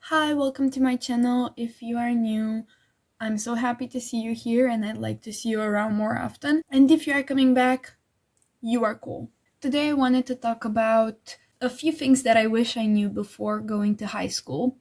Hi, welcome to my channel. If you are new, I'm so happy to see you here and I'd like to see you around more often. And if you are coming back, you are cool. Today I wanted to talk about a few things that I wish I knew before going to high school,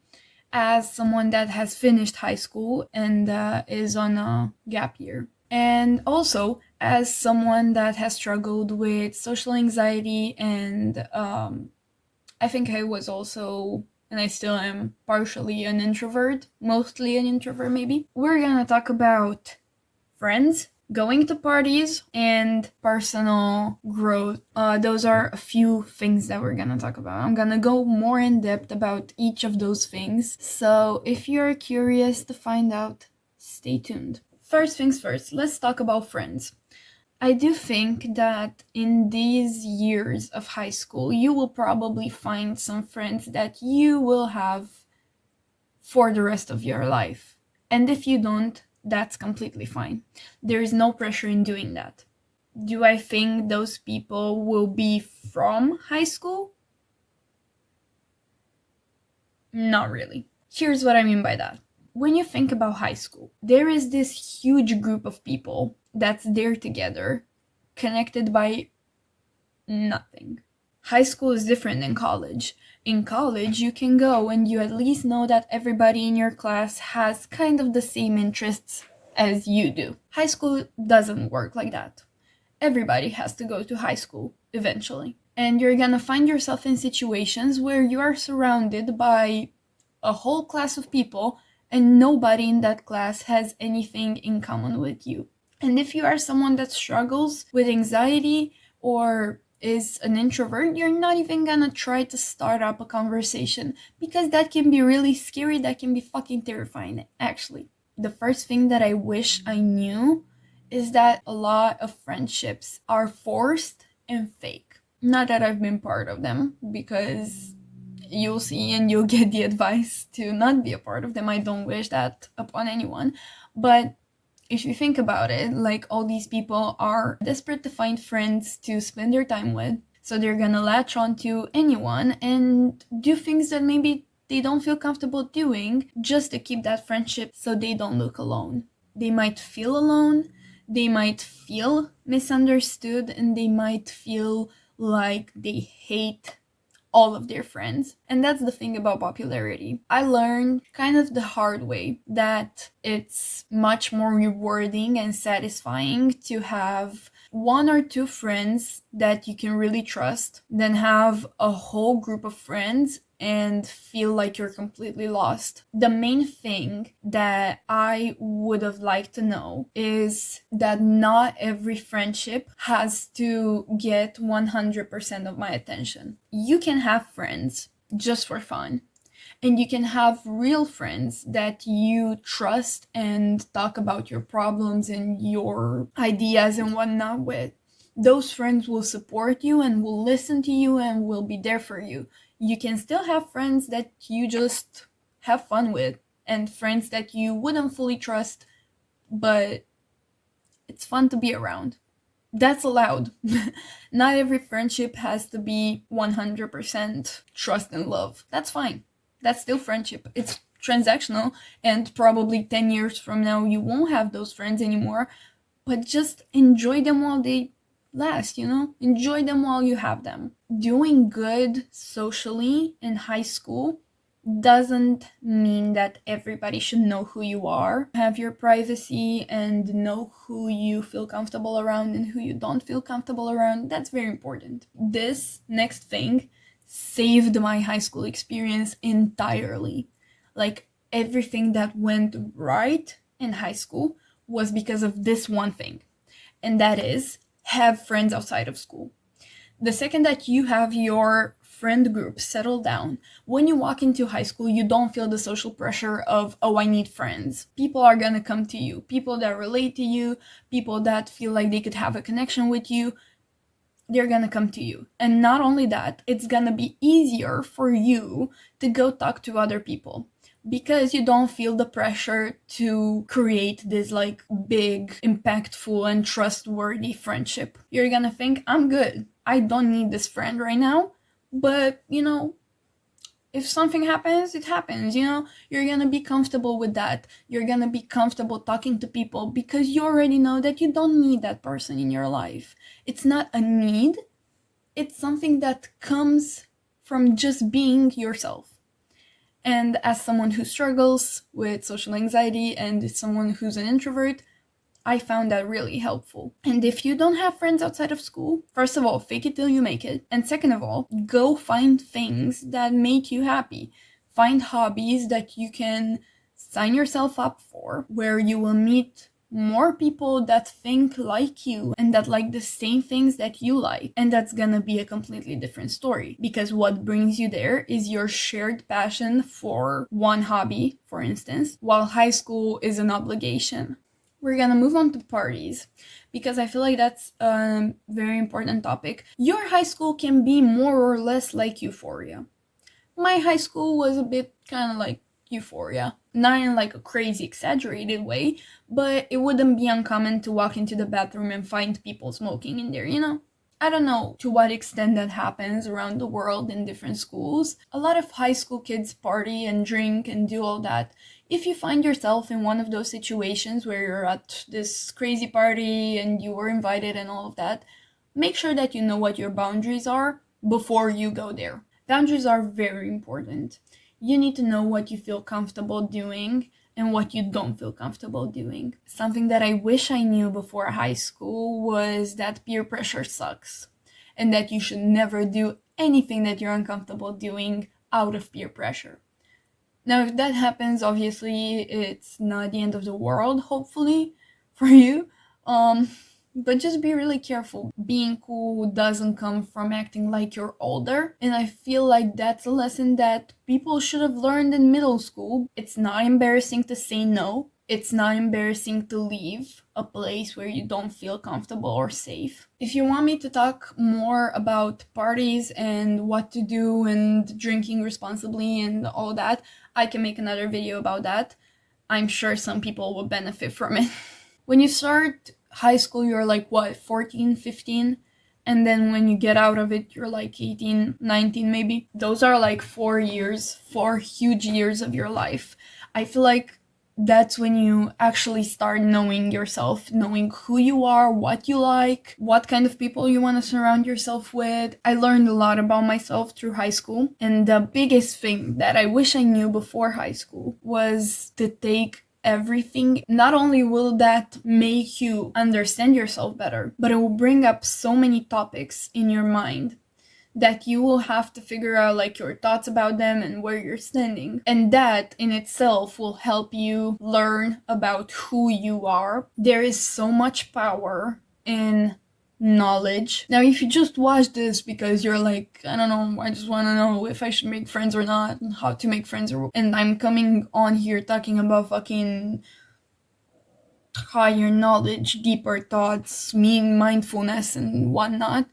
as someone that has finished high school and is on a gap year. And also, as someone that has struggled with social anxiety and I think I was also, and I still am, partially an introvert, mostly an introvert maybe. We're gonna talk about friends, going to parties, and personal growth. Those are a few things that we're gonna talk about. I'm gonna go more in depth about each of those things. So if you're curious to find out, stay tuned. First things first, let's talk about friends. I do think that in these years of high school, you will probably find some friends that you will have for the rest of your life. And if you don't, that's completely fine. There is no pressure in doing that. Do I think those people will be from high school? Not really. Here's what I mean by that. When you think about high school, there is this huge group of people that's there together, connected by nothing. High school is different than college. In college, you can go and you at least know that everybody in your class has kind of the same interests as you do. High school doesn't work like that. Everybody has to go to high school eventually. And you're gonna find yourself in situations where you are surrounded by a whole class of people and nobody in that class has anything in common with you. And if you are someone that struggles with anxiety or is an introvert, you're not even gonna try to start up a conversation because that can be really scary, that can be fucking terrifying, actually. The first thing that I wish I knew is that a lot of friendships are forced and fake. Not that I've been part of them, because you'll see and you'll get the advice to not be a part of them. I don't wish that upon anyone. But if you think about it, like all these people are desperate to find friends to spend their time with. So they're gonna latch on to anyone and do things that maybe they don't feel comfortable doing just to keep that friendship so they don't look alone. They might feel alone, they might feel misunderstood, and they might feel like they hate all of their friends. And that's the thing about popularity. I learned kind of the hard way that it's much more rewarding and satisfying to have one or two friends that you can really trust than have a whole group of friends and feel like you're completely lost. The main thing that I would have liked to know is that not every friendship has to get 100% of my attention. You can have friends just for fun, and you can have real friends that you trust and talk about your problems and your ideas and whatnot with. Those friends will support you and will listen to you and will be there for you. You can still have friends that you just have fun with and friends that you wouldn't fully trust, but it's fun to be around. That's allowed. Not every friendship has to be 100% trust and love. That's fine. That's still friendship. It's transactional, and probably 10 years from now, you won't have those friends anymore, but just enjoy them while they last, you know? Enjoy them while you have them. Doing good socially in high school doesn't mean that everybody should know who you are. Have your privacy and know who you feel comfortable around and who you don't feel comfortable around. That's very important. This next thing saved my high school experience entirely. Like, everything that went right in high school was because of this one thing, and that is have friends outside of school. The second that you have your friend group settled down, when you walk into high school, you don't feel the social pressure of, oh, I need friends. People are gonna come to you. People that relate to you, people that feel like they could have a connection with you, they're gonna come to you. And not only that, it's gonna be easier for you to go talk to other people because you don't feel the pressure to create this like big, impactful, and trustworthy friendship. You're gonna think, I'm good. I don't need this friend right now, but If something happens, it happens, you know? You're gonna be comfortable with that. You're gonna be comfortable talking to people because you already know that you don't need that person in your life. It's not a need, it's something that comes from just being yourself. And as someone who struggles with social anxiety and someone who's an introvert, I found that really helpful. And if you don't have friends outside of school, first of all, fake it till you make it. And second of all, go find things that make you happy. Find hobbies that you can sign yourself up for, where you will meet more people that think like you and that like the same things that you like. And that's gonna be a completely different story, because what brings you there is your shared passion for one hobby, for instance, while high school is an obligation. We're gonna move on to parties, because I feel like that's a very important topic. Your high school can be more or less like Euphoria. My high school was a bit kind of like Euphoria. Not in like a crazy exaggerated way, but it wouldn't be uncommon to walk into the bathroom and find people smoking in there, you know? I don't know to what extent that happens around the world in different schools. A lot of high school kids party and drink and do all that. If you find yourself in one of those situations where you're at this crazy party and you were invited and all of that, make sure that you know what your boundaries are before you go there. Boundaries are very important. You need to know what you feel comfortable doing and what you don't feel comfortable doing. Something that I wish I knew before high school was that peer pressure sucks, and that you should never do anything that you're uncomfortable doing out of peer pressure. Now, if that happens, obviously it's not the end of the world, hopefully, for you. But just be really careful. Being cool doesn't come from acting like you're older. And I feel like that's a lesson that people should have learned in middle school. It's not embarrassing to say no. It's not embarrassing to leave a place where you don't feel comfortable or safe. If you want me to talk more about parties and what to do and drinking responsibly and all that, I can make another video about that. I'm sure some people will benefit from it. When you start high school, you're like, what, 14, 15? And then when you get out of it, you're like 18, 19 maybe. Those are like 4 years, 4 huge years of your life. I feel like that's when you actually start knowing yourself, knowing who you are, what you like, what kind of people you want to surround yourself with. I learned a lot about myself through high school. And the biggest thing that I wish I knew before high school was to take everything. Not only will that make you understand yourself better, but it will bring up so many topics in your mind that you will have to figure out like your thoughts about them and where you're standing. And that in itself will help you learn about who you are. There is so much power in knowledge. Now, if you just watch this because you're like, I don't know, I just want to know if I should make friends or not, and how to make friends, and I'm coming on here talking about fucking higher knowledge, deeper thoughts, mindfulness and whatnot,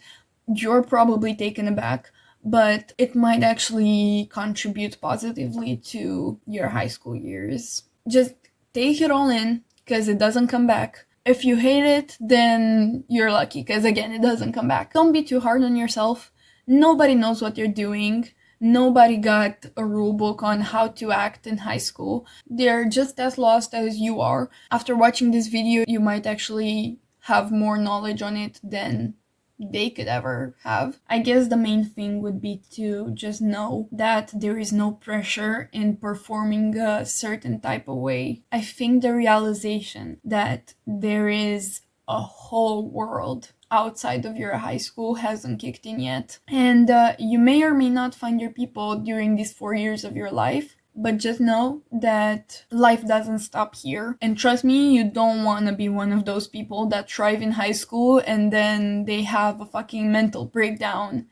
you're probably taken aback, but it might actually contribute positively to your high school years. Just take it all in, because it doesn't come back. If you hate it, then you're lucky, because again, it doesn't come back. Don't be too hard on yourself. Nobody knows what you're doing. Nobody got a rule book on how to act in high school. They're just as lost as you are. After watching this video, you might actually have more knowledge on it than they could ever have. I guess the main thing would be to just know that there is no pressure in performing a certain type of way. I think the realization that there is a whole world outside of your high school hasn't kicked in yet. And you may or may not find your people during these 4 years of your life, but just know that life doesn't stop here. And trust me, you don't want to be one of those people that thrive in high school and then they have a fucking mental breakdown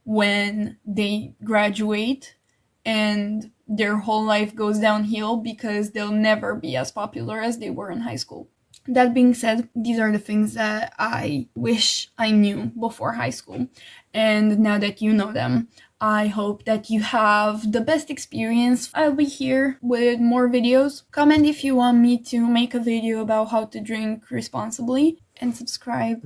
when they graduate and their whole life goes downhill because they'll never be as popular as they were in high school. That being said, these are the things that I wish I knew before high school. And now that you know them, I hope that you have the best experience. I'll be here with more videos. Comment if you want me to make a video about how to drink responsibly, and subscribe.